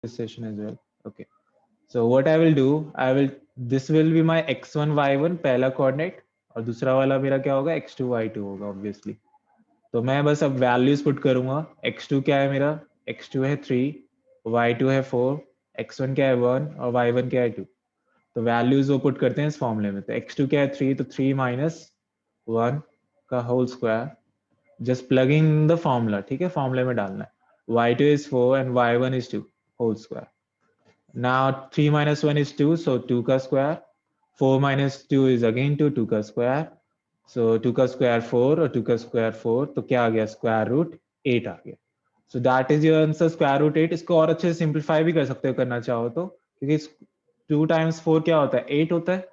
session as well. Okay. So what I will do, this will be my x1 y1 पहला coordinate और दूसरा वाला मेरा क्या होगा x2 y2 होगा obviously. तो मैं बस अब वैल्यूज पुट करूंगा. x2 क्या है मेरा? x2 है 3, y2 है 4, x1 क्या है 1 और y1 क्या है 2. तो वैल्यूज वो पुट करते हैं इस फॉर्मूले में. तो x2 क्या है 3, तो 3 माइनस 1 का whole square, just plugging the formula. ठीक है, फॉर्मूले में डालना है. y2 is 4 and y1 is 2 whole square. Now 3 minus 1 is 2, so 2 का square. 4 minus 2 is again 2, 2 का square. So 2 का square 4 और 2 का square 4, तो क्या आ गया? square root 8 आ गया. So that is your answer, square root 8. इसको और अच्छे से सिंप्लीफाई भी कर सकते हो करना चाहो तो, क्योंकि 2 times 4 क्या होता है? 8 होता है.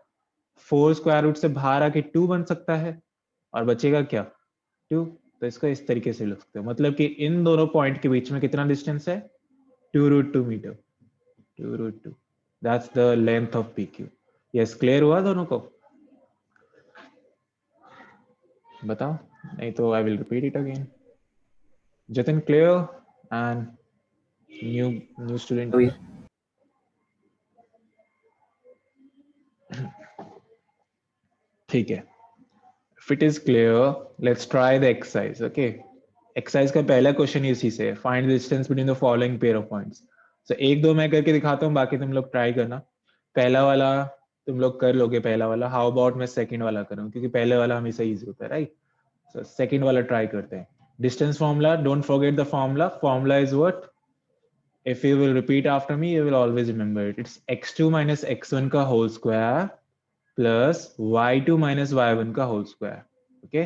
4 स्क्वायर रूट से बाहर आके 2 बन सकता है और बचेगा क्या? 2. तो इसको इस तरीके से लिख सकते हो, मतलब कि इन दोनों पॉइंट के बीच में कितना डिस्टेंस है? 2√2 metre. 2√2. That's the length of PQ. Yes, clear हुआ दोनों को? बताओ, नहीं तो I will repeat it again. Jatin, clear? And new student. ठीक है. If it is clear, let's try the exercise. Okay. Exercise का पहला क्वेश्चन इसी से है. Find the distance between the following pair of points. So एक दो मैं करके दिखाता हूँ, बाकी तुम लोग ट्राई करना. पहला वाला तुम लोग कर लोगे, पहला वाला. हाउ अबाउट मैं सेकंड वाला करूँ, क्योंकि पहले वाला हमेशा इजी होता है, राइट? सो सेकंड वाला ट्राई करते हैं. Distance formula, don't forget the formula. Formula is what? If you will repeat after me, you will always remember it. It's x2 minus x1 का whole square plus y2 minus y1 का whole square. Okay,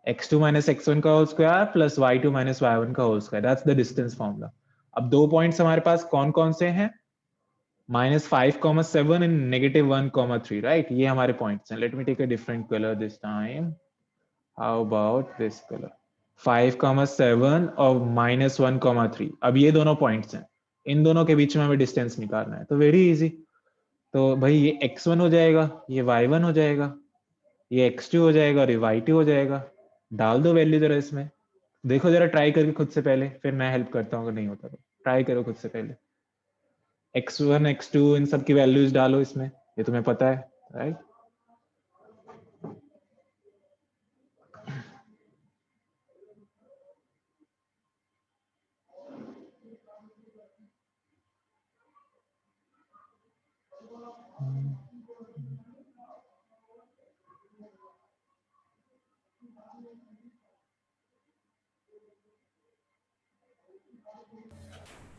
x2 minus x1 का whole square plus y2 minus y1 का whole square. That's the distance formula. अब दो points हमारे पास कौन कौन से हैं? -5, 7 and -1, 3, right? ये हमारे पॉइंट्स हैं. Let me take a different color this time. How about this color? 5, 7 और -1, 3. अब ये दोनों पॉइंट्स हैं. इन दोनों के बीच में हमें डिस्टेंस निकालना है. तो वेरी इजी. तो भाई ये x1 हो जाएगा, ये y1 हो जाएगा, ये x2 हो जाएगा और ये y2 हो जाएगा. डाल दो वैल्यू जरा इसमें. देखो जरा ट्राई करके खुद से पहले, फिर मैं हेल्प करता हूँ अगर नहीं होता तो. ट्राई करो खुद से पहले. x1 x2 इन सब की वैल्यूज डालो इसमें, ये तुम्हें पता है, right?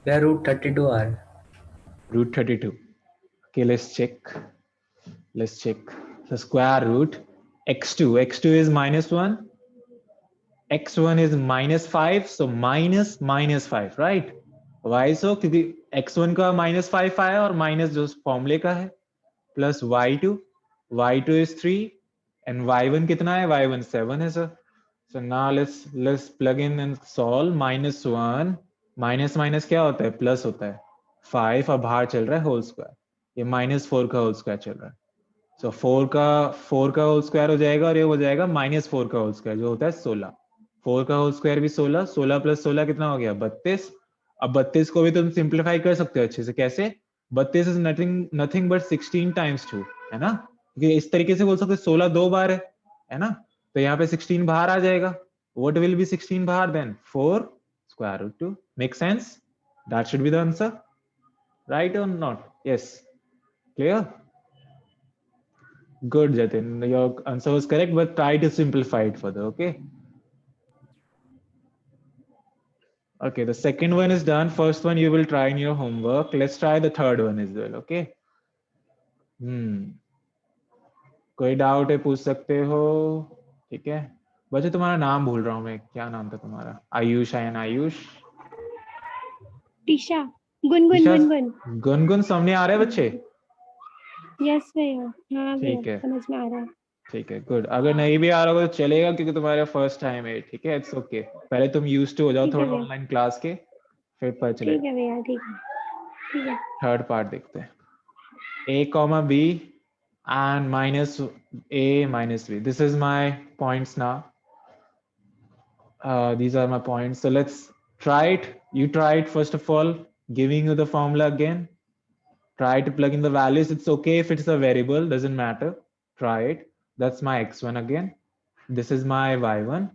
Where root 32 are? Root 32. Okay, let's check. The square root x2 is -1, x1 is -5, so -5, right? Why so? क्योंकि x1 का -5 आया और माइनस जो फॉर्मूले का है, plus y2 is 3 and y1 कितना है? y1 7 है sir. So now let's plug in and solve. -1 minus minus क्या होता है? प्लस होता है. 5 और बाहर चल रहा है होल स्क्वायर, ये -4 का होल स्क्वायर चल रहा है. सो 4 का होल स्क्वायर हो जाएगा और ये हो जाएगा -4 का होल स्क्वायर, जो होता है 16. 4 का होल स्क्वायर भी 16, 16 + 16 कितना हो गया? 32. अब 32 को भी तुम सिंप्लीफाई कर सकते हो अच्छे से. कैसे? 32 इज नथिंग बट 16 times 2, है ना? क्योंकि इस तरीके से बोल सकते 16 दो बार है ना? तो यहाँ पे 16 बाहर आ जाएगा. What will be 16 बाहर then? 4 square root 2. Make sense? That should be the answer, right or not? Yes. Clear? Good, Jatin. Your answer was correct, but try to simplify it further, okay? Okay, the second one is done. First one you will try in your homework. Let's try the third one as well, okay? कोई doubt है पूछ सकते हो, ठीक है? बच्चे तुम्हारा नाम भूल रहा हूँ मैं, क्या नाम था तुम्हारा? आयुष, आयुष, टीशा, गुनगुन. गुनगुन सामने आ रहे हैं बच्चे? यस भैया, हाँ भैया, ठीक है, समझ में आ रहा है. ठीक है, गुड. अगर नहीं भी आ रहा होगा तो चलेगा, क्योंकि तुम्हारा फर्स्ट टाइम है, ठीक है? It's okay. पहले तुम यूज्ड टू हो जाओ थोड़ा ऑनलाइन क्लास के, फिर पता चलेगा. ठीक है भैया, ठीक है. थर्ड पार्ट देखते हैं. a, b and -a minus b. This is my points now. These are my points. So let's try it. You try it first of all. giving you the formula again. Try to plug in the values. It's okay if it's a variable, doesn't matter. Try it. That's my x1 again. This is my y1.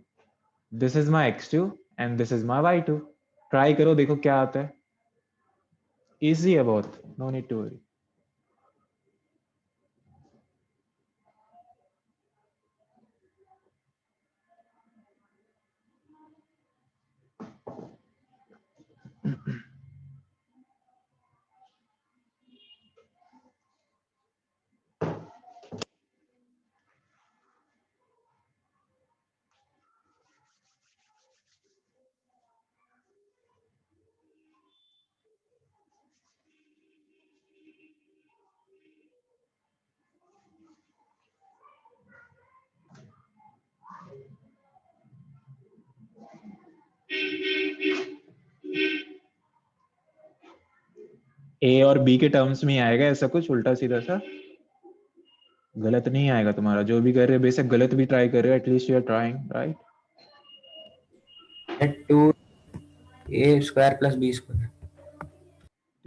This is my x2 and this is my y2. Try करो देखो क्या आता है. Easy है बहुत. No need to worry. ए और B के terms में आएगा ऐसा कुछ उल्टा सीधा सा. गलत नहीं आएगा तुम्हारा. जो भी कर रहे हो बेशक गलत भी ट्राई कर रहे हो, at least you are trying, right? 2a square plus b square.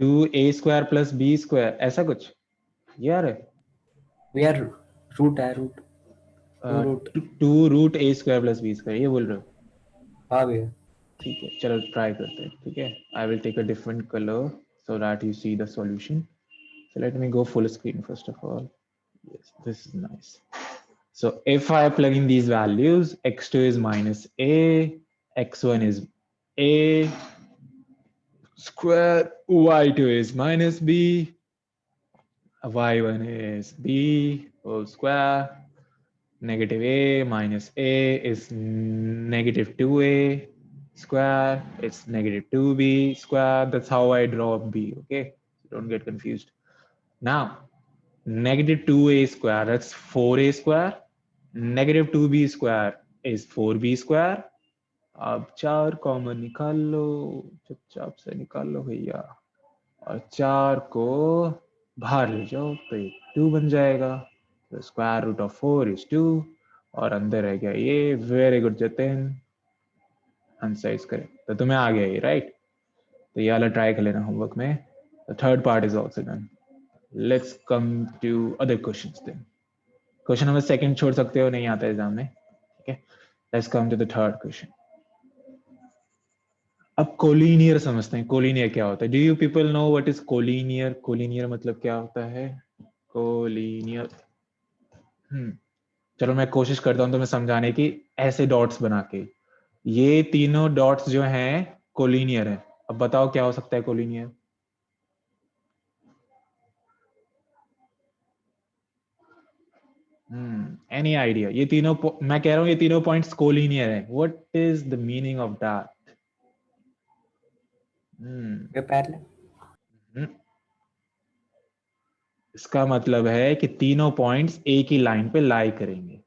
2a square plus b square ऐसा कुछ यार. We are root है root. 2 root a square plus b square ये बोल रहे हो? हाँ भैया. ठीक है चलो ट्राई करते हैं. ठीक है, I will take a different colour so that you see the solution. So let me go full screen first of all. Yes, this is nice. So if I plug in these values, x2 is minus a, x1 is a square, y2 is minus b, y1 is b whole square, negative a minus a is negative 2a square, it's negative 2b square. That's how I draw b. Okay, don't get confused. Now negative 2a square, that's 4a square, negative 2b square is 4b square. अब 4 common निकाल लो, चुपचाप से निकाल लो भैया, और 4 को बाहर ले जाओ तो 2 बन जाएगा. तो स्क्वायर रूट ऑफ 4 is 2 और अंदर रह गया ये. Very good Jatin, answer is correct. तो तुम्हें आ गया ये, राइट? तो ये वाला ट्राई कर लेना होमवर्क में. The third part is also done. Let's come to other questions then. Question number second छोड़ सकते हो, नहीं आता एग्जाम में. ठीक है, let's come to the third question. अब कोलिनियर समझते हैं. कोलिनियर क्या होता है? Do you people know what is collinear? Collinear मतलब क्या होता है? कोलिनियर, चलो मैं कोशिश करता हूं तुम्हें समझाने की. ऐसे डॉट्स बना के, ये तीनों डॉट्स जो हैं कोलिनियर है. अब बताओ क्या हो सकता है कोलिनियर? Any idea? ये तीनों, मैं कह रहा हूं ये तीनों पॉइंट्स कोलिनियर है. What is the meaning of that? Parallel. इसका मतलब है कि तीनों पॉइंट्स एक ही लाइन पे लाई करेंगे.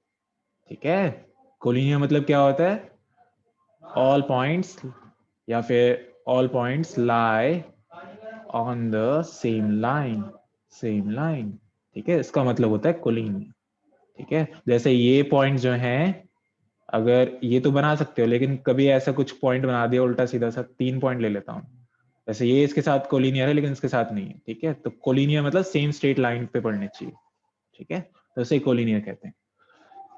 ठीक है, कोलिनियर मतलब क्या होता है? ऑल पॉइंट्स या फिर all points lie on the same line. Same line, ठीक है, इसका मतलब होता है कोलिनियर. ठीक है, जैसे ये पॉइंट जो हैं, अगर ये तो बना सकते हो, लेकिन कभी ऐसा कुछ पॉइंट बना दिया उल्टा सीधा सा. 3 पॉइंट ले लेता हूं. जैसे ये इसके साथ कोलिनियर है लेकिन इसके साथ नहीं है. ठीक है, तो कोलिनियर मतलब सेम स्ट्रेट लाइन पे पड़ने चाहिए. ठीक है, तो इसे कोलिनियर कहते हैं.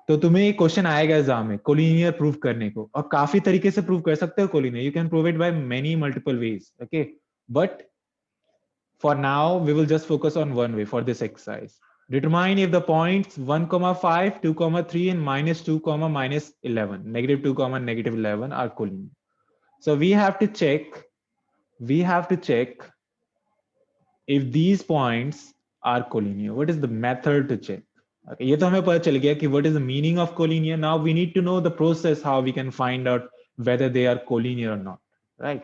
तो तुम्हें एक क्वेश्चन आएगा एग्जाम में कोलिनियर प्रूव करने को, और काफी तरीके से प्रूव कर सकते हो collinear. You can prove it by many multiple ways. Okay, but for now we will just focus on one way for this exercise. Determine if the points 1, 5, 2, 3 and minus 2, minus 11, negative 2, negative 11 are collinear. So we have to check if these points are collinear. What is the method to check? Okay, ये तो हमें पता चल गया कि what is the meaning of collinear. Now we need to know the process how we can find out whether they are collinear or not, right?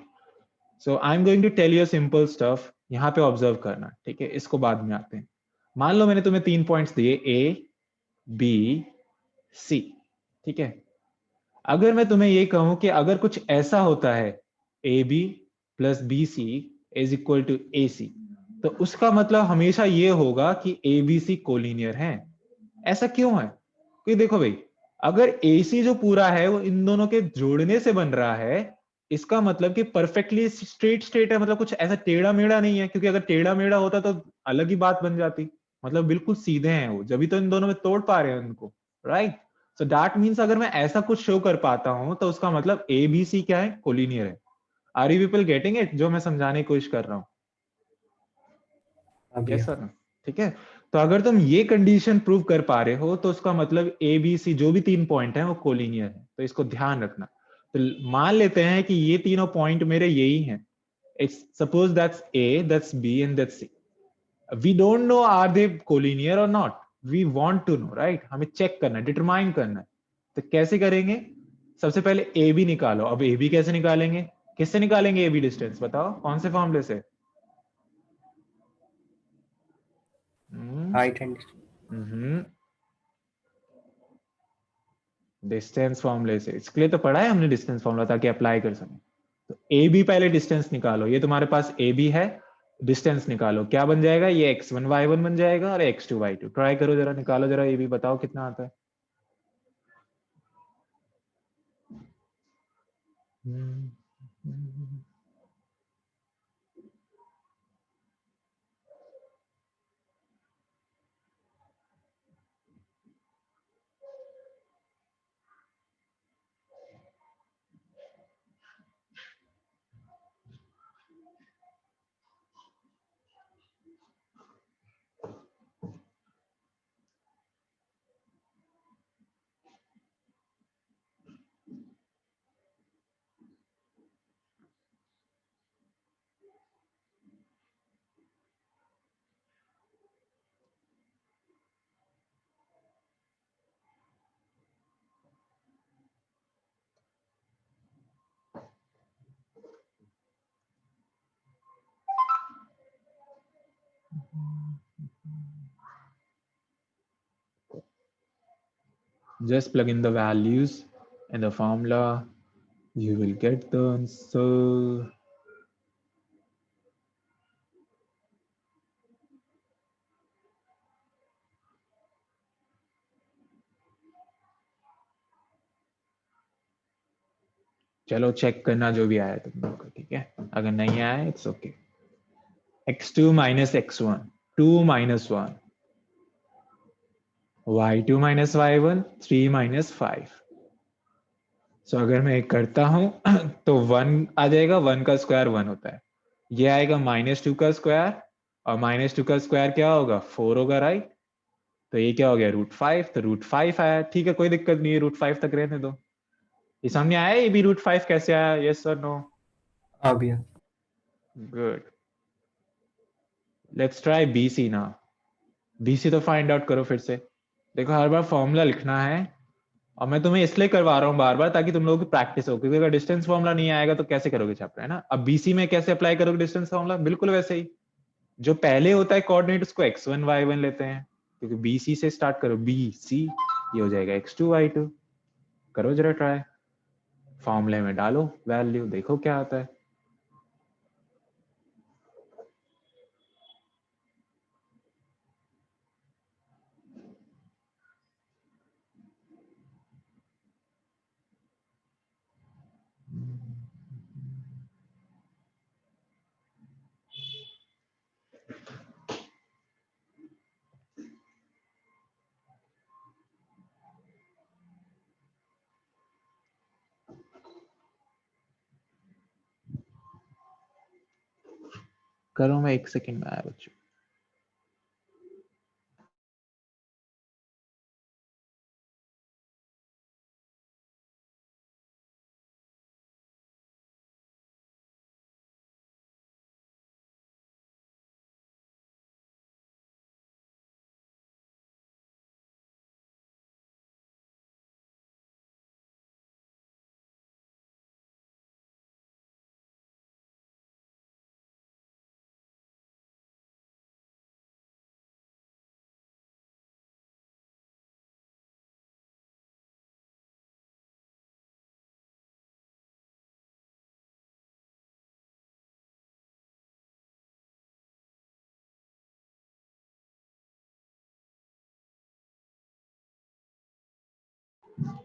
So I'm going to tell you simple stuff. यहाँ पे observe करना. ठीक है, इसको बाद में आते हैं. मान लो मैंने तुम्हें 3 पॉइंट्स दिए A, B, C. ठीक है, अगर मैं तुम्हें ये कहूं कि अगर कुछ ऐसा होता है AB plus BC is equal to AC, तो उसका मतलब हमेशा ये होगा कि ABC कोलिनियर है. ऐसा क्यों है? क्योंकि देखो भाई, अगर AC जो पूरा है वो इन दोनों के जोड़ने से बन रहा है, इसका मतलब कि परफेक्टली स्ट्रेट है, मतलब कुछ ऐसा टेढ़ा मेढ़ा नहीं है, क्योंकि अगर टेढ़ा मेढ़ा होता तो अलग ही बात बन जाती। मतलब बिल्कुल सीधे हैं वो, जब भी तो इन दोनों में तोड़ पा रहे हैं उनको, राइट। सो दैट मीन्स अगर मैं ऐसा कुछ शो कर पाता हूं तो उसका मतलब ए बी सी क्या है, कोलिनियर है। Are you people getting it, जो मैं समझाने की कोशिश कर रहा हूँ? हाँ यस भैया। सर, ठीक है। तो अगर तुम ये कंडीशन प्रूव कर पा रहे हो तो उसका मतलब ए बी सी जो भी 3 पॉइंट हैं वो कोलिनियर है, तो इसको ध्यान रखना। तो मान लेते हैं कि ये तीनों पॉइंट मेरे यही हैं। It's suppose that's A, that's B and that's C. We don't know are they collinear और not, we want to know, right. हमें चेक करना है, डिटरमाइन करना है। तो कैसे करेंगे? सबसे पहले ए बी निकालो। अब ए बी कैसे निकालेंगे? किससे निकालेंगे ए बी डिस्टेंस? बताओ कौन से फॉर्मूले से? हाइट एंड डिस्टेंस फॉर्मूले से। इसके लिए तो पढ़ा है हमने डिस्टेंस फॉर्मूला, ताकि अप्लाई कर सकें। तो ए बी पहले डिस्टेंस निकालो। ये तुम्हारे पास ए बी है, डिस्टेंस निकालो। क्या बन जाएगा? ये x1 y1 बन जाएगा और x2 y2। ट्राई करो जरा, निकालो जरा ए बी, बताओ कितना आता है। Just plug in the values in the formula, you will get the answer. चलो चेक करना जो भी आया तुम लोग को, ठीक है। अगर नहीं आया it's okay. x2 minus x1, 2 minus 1, y2 minus y1, 3 minus 5। सो अगर मैं एक करता हूं तो 1 आ जाएगा, 1 का स्क्वायर 1 होता है। ये आएगा -2 का स्क्वायर, और -2 का स्क्वायर क्या होगा? 4 होगा, राइट। तो ये क्या हो गया? √5। तो √5 आया, ठीक है, कोई दिक्कत नहीं है, √5 तक रहने दो। ये सामने आया, ये भी √5 कैसे आया? यस और नो? हाँ भैया। गुड। लेट्स ट्राई BC ना। BC तो फाइंड आउट करो फिर से। देखो हर बार फॉर्मूला लिखना है, और मैं तुम्हें इसलिए करवा रहा हूँ बार बार ताकि तुम लोगों की प्रैक्टिस हो, क्योंकि अगर डिस्टेंस फॉर्मूला नहीं आएगा तो कैसे करोगे चैप्टर, है ना। अब BC में कैसे अप्लाई करोगे डिस्टेंस फॉर्मूला? बिल्कुल वैसे ही, जो पहले होता है कोऑर्डिनेट उसको x1 y1 लेते हैं, क्योंकि BC से स्टार्ट करो। BC ये हो जाएगा x2 y2। करो जरा ट्राई, फॉर्मूले में डालो वैल्यू, देखो क्या आता है। करो, मैं 1 सेकंड में आया बच्चों।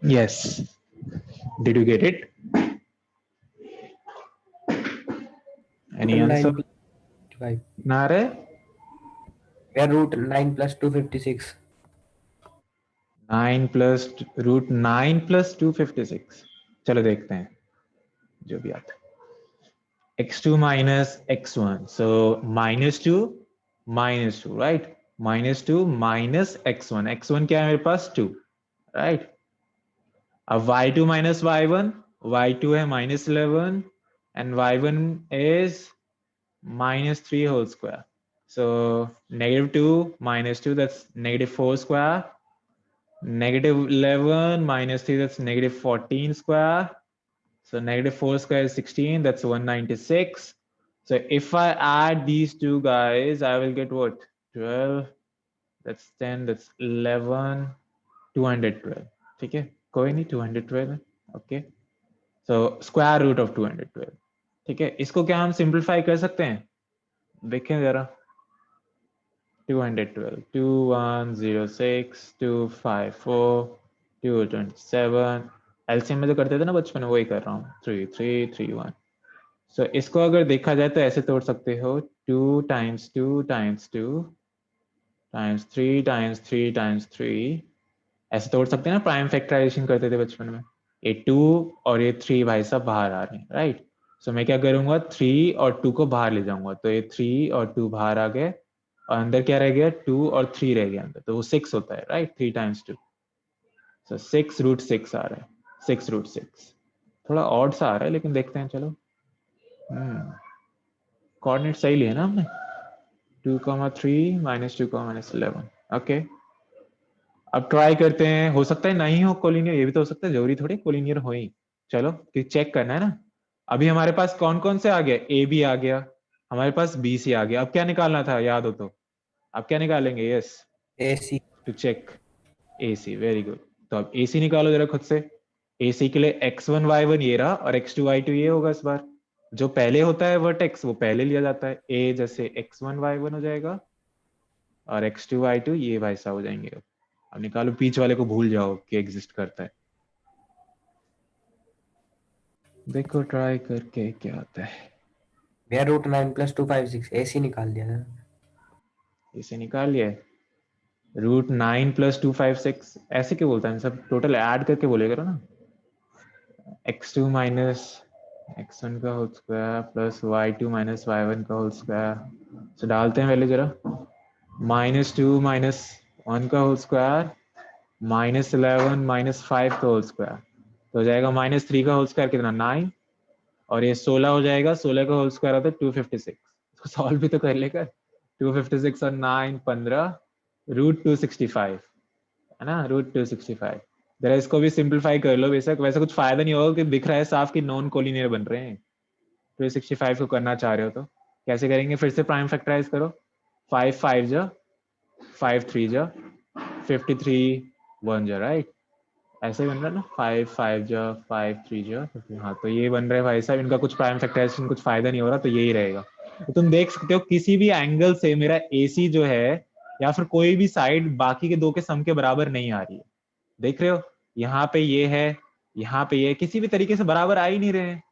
Yes, did you get it? Any answer? 9 plus 5. ना रे We are root 9 plus 256. 9 plus root 9 plus 256. चलो देखते हैं जो भी आता है। x2 minus x1, so -2 -2, right? -2 minus x1, x1 क्या है मेरे पास 2, right? अब y2 minus y1, y2 है -11 and y1 is -3 whole square. So -2 minus 2, that's -4 square. -11 minus 3, that's -14 square. So -4 square is 16, that's 196. So if I add these two guys, I will get what? 12, that's 10, that's 11, 212. ठीक है, कोई नहीं, 212, okay. So square root of 212. ठीक है, इसको क्या हम simplify कर सकते हैं? देखें जरा। 212, 2106, 254, 227, एलसीएम में जो करते थे ना बचपन में, वही कर रहा हूँ, 3331. सो इसको अगर देखा जाए तो ऐसे तोड़ सकते हो, 2 times 2 times 2 times 3 times 3 times 3, ऐसे तोड़ सकते हैं ना, प्राइम फैक्टराइजेशन करते थे बचपन में। ये 2 और ये 3 भाई साहब बाहर आ रहे हैं, राइट? सो मैं क्या करूंगा, 3 और 2 को बाहर ले जाऊंगा, तो ये 3 और 2 बाहर आ गए और अंदर क्या रह गया, 2 और 3 रह गया अंदर, तो वो 6 होता है, राइट? 3 times 2, सो 6 root 6 आ रहा है, 6 root 6। थोड़ा ऑड सा आ रहा है लेकिन देखते हैं, चलो। कोऑर्डिनेट सही लिए ना हमने, 2,3 -2, -11, ओके। अब ट्राई करते हैं, हो सकता है नहीं हो कोलिनियर, ये भी तो हो सकता है, जरूरी थोड़ी कोलिनियर हो ही। चलो कि चेक करना है ना। अभी हमारे पास कौन कौन से आ गया, ए बी आ गया, हमारे पास बी सी आ गया। अब क्या निकालना था, याद हो तो? अब क्या निकालेंगे? Yes, AC. To check A C, very good. तो अब ए सी निकालो जरा खुद से। ए सी के लिए x1 y1 ये रहा और x2 y2 ये होगा। इस बार जो पहले होता है वर्टेक्स वो पहले लिया जाता है, ए जैसे x1 y1 हो जाएगा और x2 y2 ये भाई साहब हो जाएंगे। अब निकालो, बीच वाले को भूल जाओ कि एग्जिस्ट करता है। देखो ट्राई करके क्या आता है। We are root 9 plus 256. AC निकाल दिया था। इसे निकाल लिया है, रूट 9 + 256 ऐसे क्यों बोलता है? सब टोटल ऐड करके बोलेगा ना। x2 minus x1 का whole square plus y2 minus y1 का होल स्क्वायर। तो डालते हैं पहले जरा, -2 minus 1 का होल स्क्वायर -11 minus 5 का होल स्क्वायर, तो हो जाएगा -3 का होल स्क्वायर कितना, 9, और ये 16 हो जाएगा। 16 का होल स्क्वायर होता है 256। इसको सॉल्व भी तो कर लेकर, 256 और 9 15, रूट 265 है ना, रूट 265। जरा इसको भी सिंप्लीफाई कर लो। बेशक वैसे कुछ फायदा नहीं होगा कि दिख रहा है साफ कि नॉन कोलिनियर बन रहे हैं। 265 को करना चाह रहे हो तो कैसे करेंगे? फिर से प्राइम फैक्टराइज करो, 5 5 जा, 5 3 जा, 53 1 जा, राइट? ऐसे बन रहा है ना, 5 5 जा, 5 3 जा, हाँ तो ये बन रहा है भाई साहब। इनका कुछ प्राइम फैक्टराइजेशन कुछ फायदा नहीं हो रहा, तो यही रहेगा। तो तुम देख सकते हो किसी भी एंगल से मेरा AC जो है या फिर कोई भी साइड बाकी के दो के सम के बराबर नहीं आ रही है। देख रहे हो, यहाँ पे ये है, यहाँ पे ये, किसी भी तरीके से बराबर आ ही नहीं रहे हैं,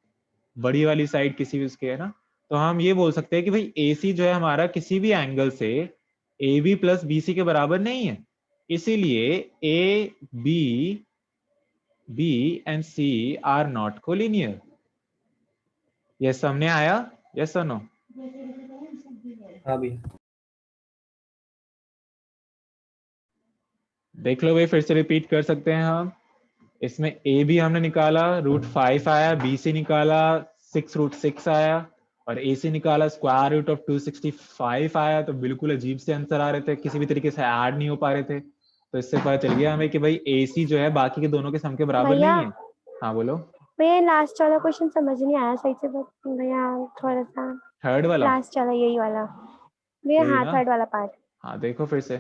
बड़ी वाली साइड किसी भी उसके, है ना। तो हम ये बोल सकते हैं कि भाई AC जो है हमारा किसी भी एंगल से AB + BC के बराबर नहीं है, इसीलिए B and C are not collinear। ये सामने आया, यस और नो? हाँ भैया। देख लो भाई, फिर से रिपीट कर सकते हैं हम। इसमें ए बी हमने निकाला, रूट 5 आया, बी सी निकाला 6 रूट 6 आया, और ए सी निकाला स्क्वायर रूट ऑफ 265 आया। तो बिल्कुल अजीब से आंसर आ रहे थे, किसी भी तरीके से ऐड नहीं हो पा रहे थे। तो इससे पता चल गया हमें कि भाई ए सी जो है बाकी के दोनों के सम के बराबर भैया नहीं है। हाँ बोलो। भैया लास्ट वाला क्वेश्चन समझ नहीं आया सही से, बस भैया थोड़ा सा थर्ड वाला, लास्ट वाला यही वाला भैया, यही हाँ ना? थर्ड वाला पार्ट। हाँ देखो फिर से।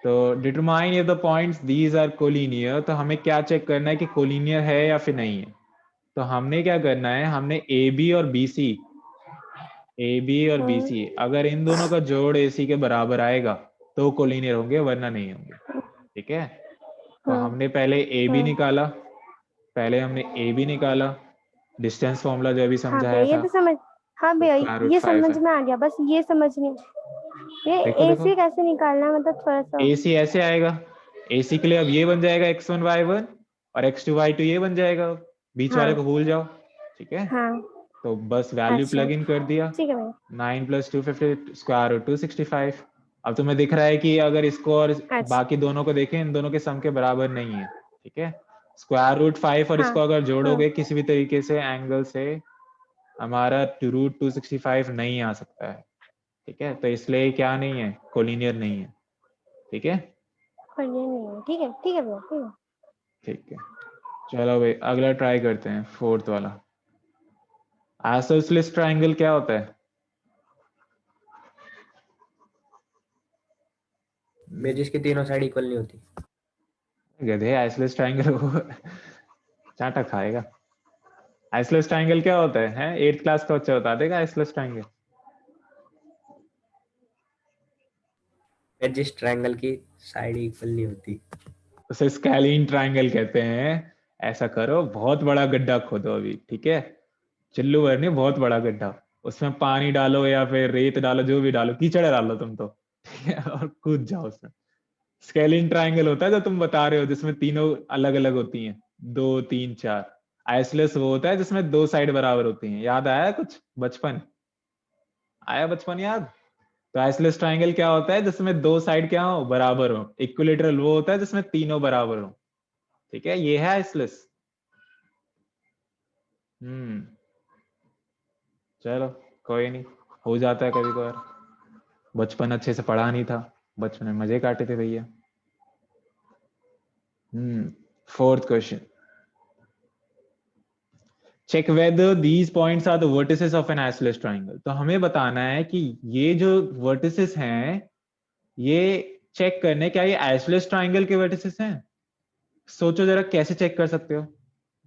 तो determine if the points these are collinear, तो हमें क्या चेक करना है कि कोलिनियर है या फिर नहीं है। तो हमने क्या करना है, हमने ए बी और बी सी, ए बी और बी सी, अगर इन दोनों का जोड़ ए सी के बराबर आएगा तो कोलिनियर होंगे, वरना नहीं होंगे। ठीक है, तो हमने पहले ए बी निकाला, पहले हमने ए बी निकाला, डिस्टेंस फॉर्मूला जो अभी हाँ भैया समझाया ये था। तो समझ, हाँ तो भैया स्क्वायर रूट ये 5 समझ है। में आ गया, बस ये समझ नहीं, ये देखो देखो एसी कैसे निकालना है, मतलब थोड़ा सा। AC ऐसे आएगा, AC के लिए अब ये बन जाएगा x1 y1 और x2 y2 ये बन जाएगा, बीच वाले को हाँ भूल जाओ, ठीक है। हाँ तो बस वैल्यू अच्छा प्लग इन कर दिया, ठीक है भैया। 9 + 250 स्क्वायर रूट 265। अब तुम्हें दिख रहा है कि अगर इसको और अच्छा बाकी दोनों को देखें, इन दोनों के सम के बराबर नहीं है, ठीक है। स्क्वायर रूट 5 और हाँ इसको अगर हाँ जोड़ोगे किसी भी तरीके से एंगल से, हमारा रूट 265 नहीं आ सकता है, ठीक है। तो इसलिए क्या नहीं है, कोलिनियर नहीं है, ठीक है। बढ़िया नहीं है, ठीक है भैया, ठीक है। ठीक है, चलो भाई अगला ट्राई करते हैं, फोर्थ वाला। आइसोसेलेस ट्रायंगल क्या होता है? मैं जिसकी तीनों साइड इक्वल नहीं होती। गधे, आइसोसेलेस ट्रायंगल वो चाटा खाएगा। आइसोसेलेस ट्रायंगल क्या होता है? 8th क्लास का बच्चा बता देगा आइसोसेलेस ट्रायंगल। मैं जिस ट्रायंगल की साइड इक्वल नहीं होती। उसे स्कैलीन ट्रायंगल कहते हैं। ऐसा करो, बहुत बड़ा गड्ढा खोदो अभी, ठीक है। चिल्लू भर नहीं, बहुत बड़ा गड्ढा, उसमें पानी डालो या फिर रेत डालो, जो भी डालो, कीचड़ डालो तुम तो, ठीक है, और कूद जाओ उसमें। स्केलिन ट्रायंगल होता है जो तुम बता रहे हो, जिसमें तीनों अलग अलग होती हैं, 2 3 4। आइसलेस वो होता है जिसमें 2 साइड बराबर होती हैं। याद आया कुछ बचपन? आया बचपन याद? तो आइसलेस ट्रायंगल क्या होता है? जिसमें 2 साइड क्या हो, बराबर हो। इक्विलेटरल वो होता है जिसमें तीनों बराबर हो, ठीक है, ये है आइसलेस। हम्म, चलो कोई नहीं, हो जाता है कभी कभार। बचपन अच्छे से पढ़ा नहीं था, बचपन में मजे काटे थे भैया। Fourth question, check whether these points are the vertices of an isosceles triangle. तो हमें बताना है कि ये जो वर्टिसेस हैं, ये चेक करने, क्या ये आइसोसेलेस ट्रायंगल के वर्टिसेस हैं? सोचो जरा, कैसे चेक कर सकते हो?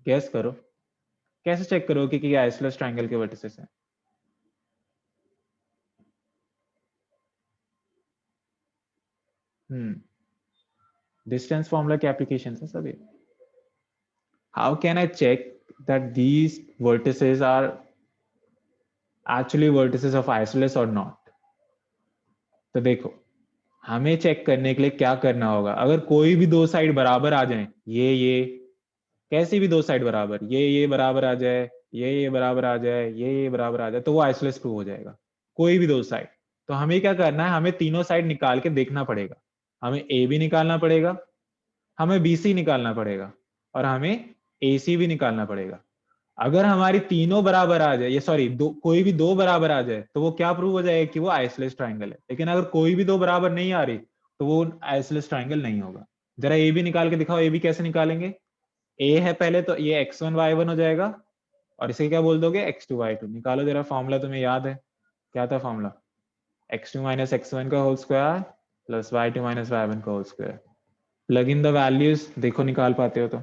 गैस करो, कैसे चेक करो कि ये आइसोसेलेस ट्रायंगल के वर्टिसेस हैं? डिस्टेंस फॉर्मूला की एप्लीकेशन है सभी। How can I check that these vertices are actually vertices of isosceles और नॉट? तो देखो, हमें चेक करने के लिए क्या करना होगा, अगर कोई भी 2 साइड बराबर आ जाए, ये कैसी भी 2 साइड बराबर, ये बराबर आ जाए, ये बराबर आ जाए, ये बराबर आ जाए, तो वो आइसोसेलेस प्रूव हो जाएगा। कोई भी 2 साइड। तो हमें क्या करना है, हमें तीनों साइड निकाल के देखना पड़ेगा। हमें ए भी निकालना पड़ेगा, हमें BC निकालना पड़ेगा, और हमें AC भी निकालना पड़ेगा। अगर हमारी तीनों बराबर आ जाए, ये सॉरी कोई भी 2 बराबर आ जाए, तो वो क्या प्रूव हो जाएगा कि वो आइसोसेलेस ट्रायंगल है। लेकिन अगर कोई भी 2 बराबर नहीं आ रही, तो वो आइसोसेलेस ट्रायंगल नहीं होगा। जरा ए भी निकाल के दिखाओ। ए भी कैसे निकालेंगे? ए है पहले, तो ये x1 y1 हो जाएगा, और इसे क्या बोल दोगे, x2 y2। निकालो जरा फॉर्मूला, तुम्हें याद है क्या था फॉर्मूला? x2 - x1 का whole square plus y2 - y1 का whole square. Plug in the values, देखो निकाल पाते हो तो।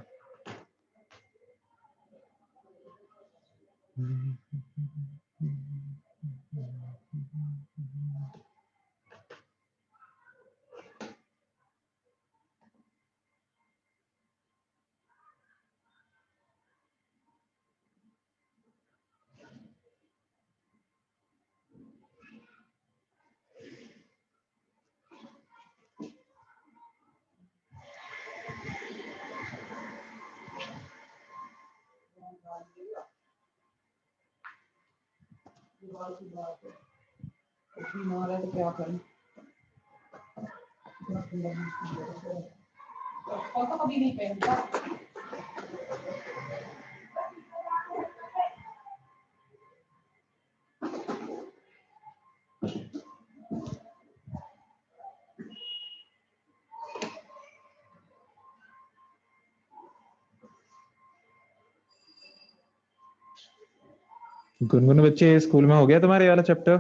गुनगुन बच्चे, स्कूल में हो गया तुम्हारे ये वाला चैप्टर?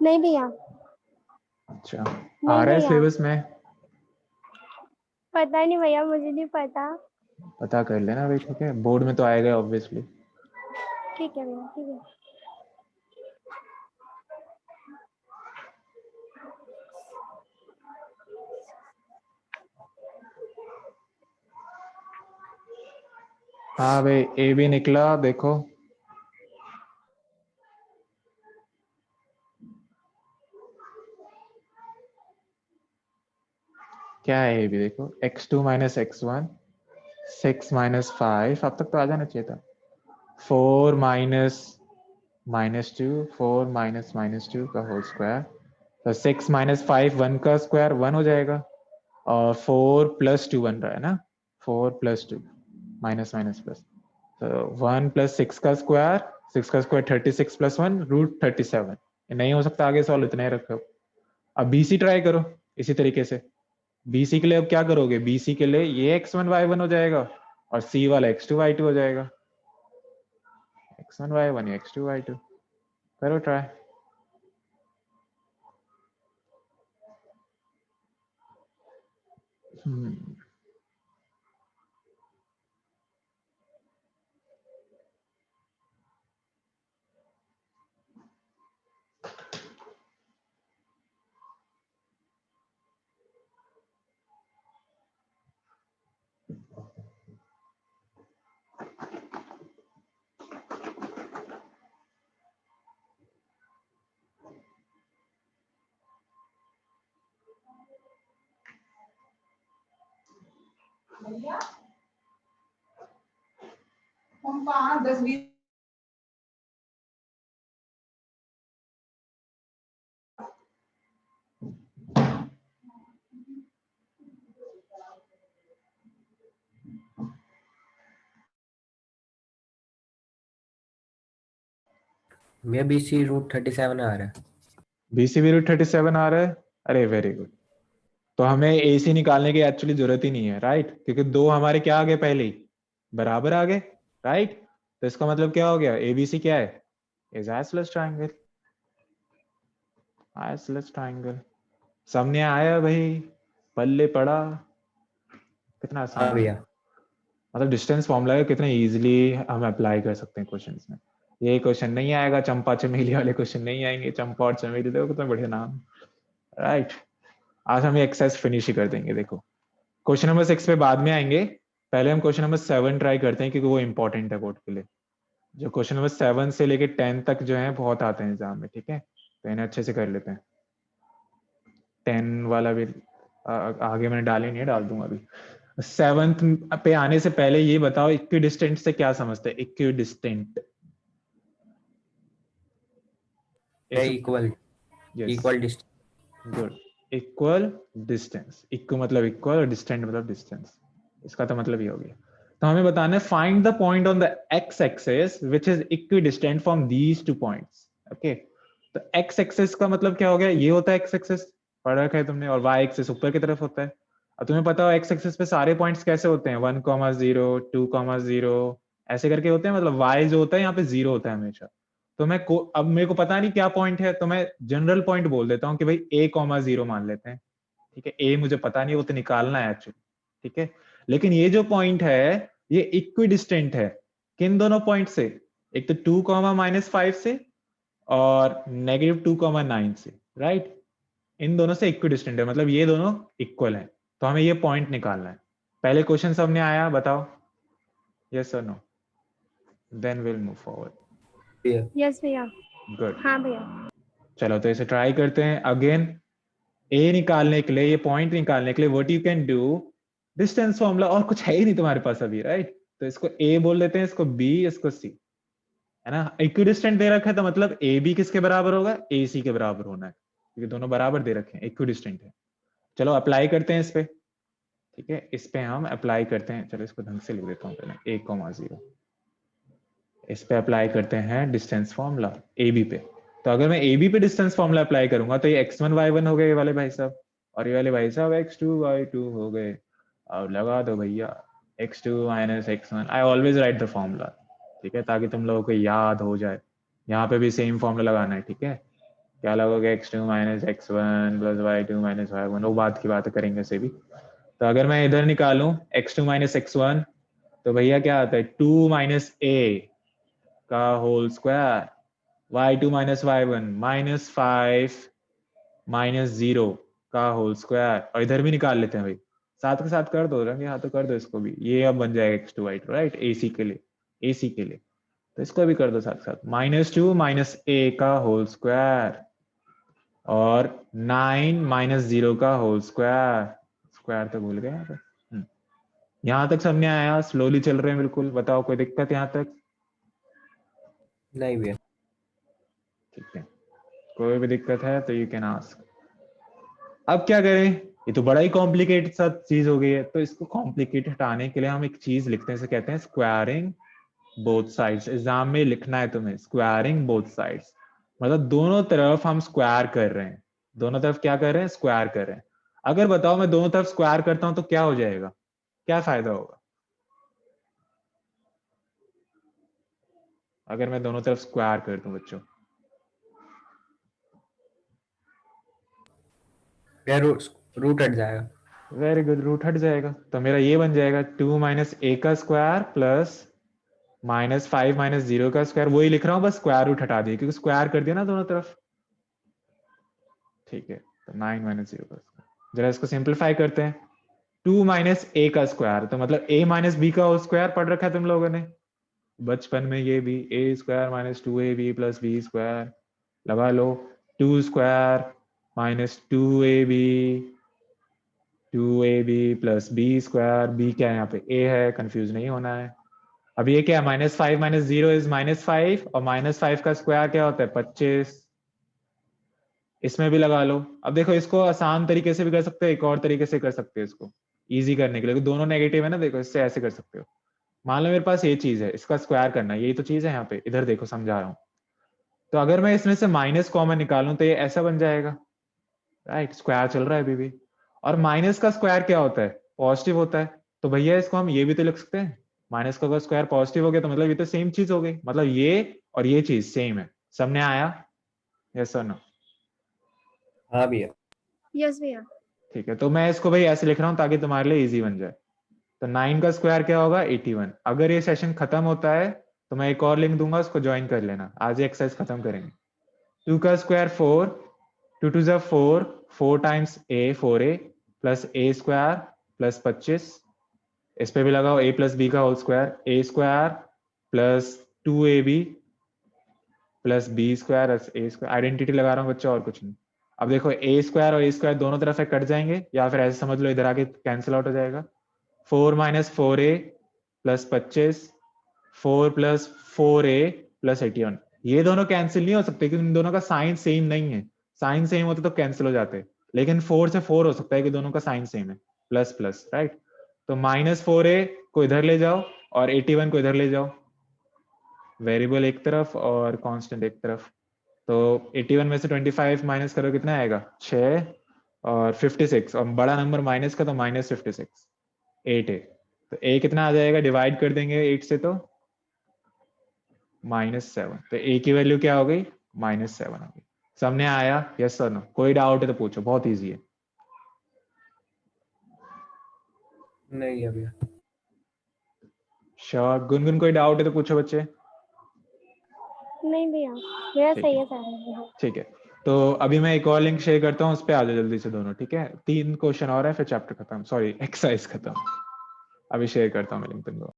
नहीं भैया, अच्छा, आ नहीं रहा है भैया, सिलेबस में? पता नहीं भैया, मुझे नहीं पता। पता कर लेना भाई, ठीक है, बोर्ड में तो आएगा ऑब्वियसली। ठीक है भैया, ठीक है। हाँ भाई, ए भी निकला, देखो क्या है ये भी देखो, x2 माइनस x1, 6 माइनस 5, अब तक तो आ जाना चाहिए था, 4 माइनस -2, 4 माइनस -2 का होल स्क्वायर, तो 6 माइनस 5 1 का स्क्वायर 1 हो जाएगा, और 4 प्लस 2 बन रहा है ना, 4 प्लस 2 माइनस माइनस प्लस, तो 1 प्लस 6 का स्क्वायर, 6 का स्क्वायर 36 प्लस 1 √37, नहीं हो सकता आगे सॉल्व, इतना ही रखो। अब बीसी ट्राई करो इसी तरीके से, बीसी के लिए अब क्या करोगे, बीसी के लिए ये x1 y1 हो जाएगा और सी वाला x2 y2 हो जाएगा, x1 y1 या x2 y2, करो ट्राई। हम 5-10-20 भैया BC √37 आ रहा है। बीसी भी √37 आ रहा है, अरे वेरी गुड। तो हमें एसी निकालने की एक्चुअली जरूरत ही नहीं है, राइट, क्योंकि दो हमारे क्या आ गए पहले ही, बराबर आ गए, राइट। तो इसका मतलब क्या हो गया, एबीसी क्या है, is isosceles triangle, isosceles triangle. सामने आया भाई, पल्ले पड़ा, कितना आसान हाँ है, भैया। मतलब डिस्टेंस फॉर्मूला है, कितना इजीली हम अप्लाई कर सकते हैं क्वेश्चंस में। ये क्वेश्चन नहीं आएगा, चंपा चमेली वाले क्वेश्चन नहीं आएंगे, चंपा और चमेली देखो कितना बढ़िया नाम, राइट। आज हम ये एक्सरसाइज फिनिश ही कर देंगे। देखो क्वेश्चन नंबर 6 पे बाद में आएंगे, पहले हम क्वेश्चन नंबर 7 ट्राई करते हैं, क्योंकि वो इंपॉर्टेंट है बोर्ड के लिए। जो क्वेश्चन नंबर 7 से लेके 10 तक जो है बहुत आते हैं एग्जाम में, ठीक है, तो इन्हें अच्छे से कर लेते हैं। 10 वाला भी आगे मैंने डाले नहीं है, डाल दूंगा अभी। 7th पे आने से पहले ये बताओ, इक्विडिस्टेंट से क्या समझते हैं, equidistant, equal, yes, equal distance. Good, equal distance, इक्व मतलब इक्वल और डिस्टेंट मतलब डिस्टेंस, इसका तो मतलब ये हो गया। तो हमें बताना है find the point on the x axis which is equidistant from these two points. Okay, तो एक्स एक्सिस का मतलब क्या हो गया, ये होता है एक्स एक्सिस, पढ़ रखा है तुमने, और वाई एक्सिस ऊपर की तरफ होता है। अब तुम्हें पता हो एक्स एक्सिस पे सारे पॉइंट्स कैसे होते हैं, 1,0, 2,0 ऐसे करके होते हैं, मतलब वाई जो होता है यहाँ पे 0 होता है हमेशा। तो अब मेरे को पता नहीं क्या पॉइंट है, तो मैं जनरल पॉइंट बोल देता हूँ कि भाई a,0 मान लेते हैं, ठीक है। ए मुझे पता नहीं, वो तो निकालना है एक्चुअली, ठीक है। लेकिन ये जो पॉइंट है ये इक्विडिस्टेंट है, किन दोनों पॉइंट से, एक तो 2,-5 से और -2,9 से, राइट। इन दोनों से इक्विडिस्टेंट है, मतलब ये दोनों इक्वल हैं, तो हमें ये पॉइंट निकालना है। पहले क्वेश्चन सामने आया, बताओ यस और no, then will move forward. Yes भैया। गुड, हाँ भैया। चलो तो इसे ट्राई करते हैं अगेन। ए निकालने के लिए, ये पॉइंट निकालने के लिए what you can do, distance formula, और कुछ है ही नहीं तुम्हारे पास अभी, राइट। तो इसको ए बोल देते हैं, इसको बी, इसको सी, है ना। इक्विडिस्टेंट दे रखा है तो मतलब ए बी किसके बराबर होगा, ए सी के बराबर होना है, क्योंकि दोनों बराबर दे रखे हैं, इक्विडिस्टेंट है। चलो अप्लाई करते हैं इस पे, ठीक है, इस पे हम अप्लाई करते हैं। चलो इसको ढंग से लिख देता हूँ पहले, 1,0, इस पे अप्लाई करते हैं डिस्टेंस फॉर्मूला ए बी पे। तो अगर मैं ए बी पे डिस्टेंस फॉर्मूला अप्लाई करूंगा तो ये x1 y1 हो गए ये वाले भाई साहब, और ये वाले भाई साहब x2 y2 हो गए। अब लगा दो भैया, x2 minus x1, I always right the formula, ठीक है, ताकि तुम लोगों को याद हो जाए। यहाँ पे भी सेम फॉर्मूला लगाना है, ठीक है। क्या लगोगे, x2 minus x1 plus y2 minus y1, वो बात की बात करेंगे से भी। तो अगर मैं इधर निकालूं x2 माइनस x1, तो भैया क्या आता है, 2 माइनस a का whole square, y2 minus y1 -5 -0 का होल स्क्वायर, और इधर भी निकाल लेते हैं भाई, साथ के साथ कर दो, रंगे हाथों कर दो इसको भी, ये अब बन जाएगा x2 y2, राइट, एसी के लिए, एसी के लिए। तो इसको भी कर दो साथ साथ, -2 माइनस a का होल स्क्वायर और 9 -0 का होल स्क्वायर, स्क्वायर तक भूल गए यहाँ पे। यहाँ तक समझ में आया? स्लोली चल रहे हैं बिल्कुल। बताओ कोई दिक्कत यहाँ तक? नहीं भैया। ठीक है, कोई भी दिक्कत है तो यू कैन आस्क। अब क्या करें, ये तो बड़ा ही कॉम्प्लिकेटेड सा चीज हो गई है, तो इसको कॉम्प्लिकेटेड हटाने के लिए हम एक चीज लिखते हैं, इसे कहते हैं स्क्वायरिंग बोथ साइड्स। एग्जाम में लिखना है तुम्हें स्क्वायरिंग बोथ साइड्स, मतलब दोनों तरफ हम स्क्वायर कर रहे हैं। दोनों तरफ क्या कर रहे हैं? स्क्वायर कर रहे हैं। अगर बताओ मैं दोनों तरफ स्क्वायर करता हूं तो क्या हो जाएगा, क्या फायदा होगा अगर मैं दोनों तरफ स्क्वायर कर दूं बच्चों? भैया रूट हट जाएगा। वेरी गुड, रूट हट जाएगा। तो मेरा ये बन जाएगा 2 माइनस ए का स्क्वायर प्लस माइनस 5 माइनस 0 का स्क्वायर। वही लिख रहा हूँ, बस स्क्वायर रूट हटा दिए क्योंकि स्क्वायर कर दिया ना दोनों तरफ। ठीक है, तो 9 माइनस 0 का स्क्वायर। जरा इसको सिंप्लीफाई करते हैं। 2 माइनस ए का स्क्वायर, तो मतलब a माइनस बी का होल स्क्वायर पढ़ रखा है तुम लोगों ने बचपन में। ये भी A square minus 2ab plus B square लगा लो। 2 square minus 2ab 2ab plus B square. B क्या है यहाँ पे? a है, कंफ्यूज नहीं होना है। अब ये क्या है? माइनस 5 माइनस 0 इज माइनस 5, और माइनस 5 का स्क्वायर क्या होता है? 25। इसमें भी लगा लो। अब देखो, इसको आसान तरीके से भी कर सकते हो, एक और तरीके से कर सकते हो इसको इजी करने के लिए। दोनों नेगेटिव है ना, देखो इससे ऐसे कर सकते हो। मान लो मेरे पास ये चीज है, इसका स्क्वायर करना है, यही तो चीज है यहाँ पे। इधर देखो समझा रहा हूँ। तो अगर मैं इसमें से माइनस कॉमन निकालूं तो ये ऐसा बन जाएगा, राइट? स्क्वायर चल रहा है अभी भी। और माइनस का स्क्वायर क्या होता है? पॉजिटिव होता है। तो भैया इसको हम ये भी तो लिख सकते हैं, माइनस का अगर स्क्वायर पॉजिटिव हो गया तो मतलब ये तो सेम चीज हो गई, मतलब ये और ये चीज सेम है। सबने आया? यस और नो? हाँ भैया। यस भैया। ठीक है, तो मैं इसको भाई ऐसे लिख रहा हूँ ताकि तुम्हारे लिए इजी बन जाए। तो 9 का स्क्वायर क्या होगा? 81। अगर ये सेशन खत्म होता है तो मैं एक और लिंक दूंगा, उसको ज्वाइन कर लेना। आज ये एक्सरसाइज खत्म करेंगे। 2 का square 4, 2 2 4, 4 times a 4a plus a square plus 25। इस पे भी लगाओ a प्लस b का whole square, a square plus 2ab plus b square a square. Identity लगा रहा हूँ बच्चा, और कुछ नहीं। अब देखो a स्क्वायर और a स्क्वायर दोनों तरफ से कट जाएंगे, या फिर ऐसे समझ लो इधर आके कैंसिल आउट हो जाएगा। 4 minus 4a plus 25, 4 plus 4a plus 81। ये दोनों कैंसिल नहीं हो सकते क्योंकि इन दोनों का साइन सेम नहीं है। साइन सेम होते तो कैंसिल हो जाते, लेकिन 4 से 4 हो सकता है कि दोनों का साइन सेम है, प्लस प्लस, राइट? तो माइनस 4a को इधर ले जाओ और 81 को इधर ले जाओ। वेरिएबल एक तरफ और कांस्टेंट एक तरफ। तो 81 में से 25 माइनस करो, कितना आएगा? 6 और 56, और बड़ा नंबर माइनस का तो माइनस 56, 8 है। तो a कितना आ जाएगा? डिवाइड कर देंगे 8 से तो -7। तो a की वैल्यू क्या हो गई? -7 हो गई। सामने आया? Yes sir no? कोई डाउट है तो पूछो, बहुत इजी है। नहीं है भैया। श्योर? गुनगुन कोई डाउट है तो पूछो बच्चे। नहीं भैया, मेरा ठीक सही है। है सारा। ठीक है, तो अभी मैं एक और लिंक शेयर करता हूँ, उस पर आ जाओ जल्दी से दोनों। ठीक है, 3 क्वेश्चन और है फिर चैप्टर खत्म, सॉरी एक्सरसाइज खत्म। अभी शेयर करता हूँ मैं लिंक तुमको।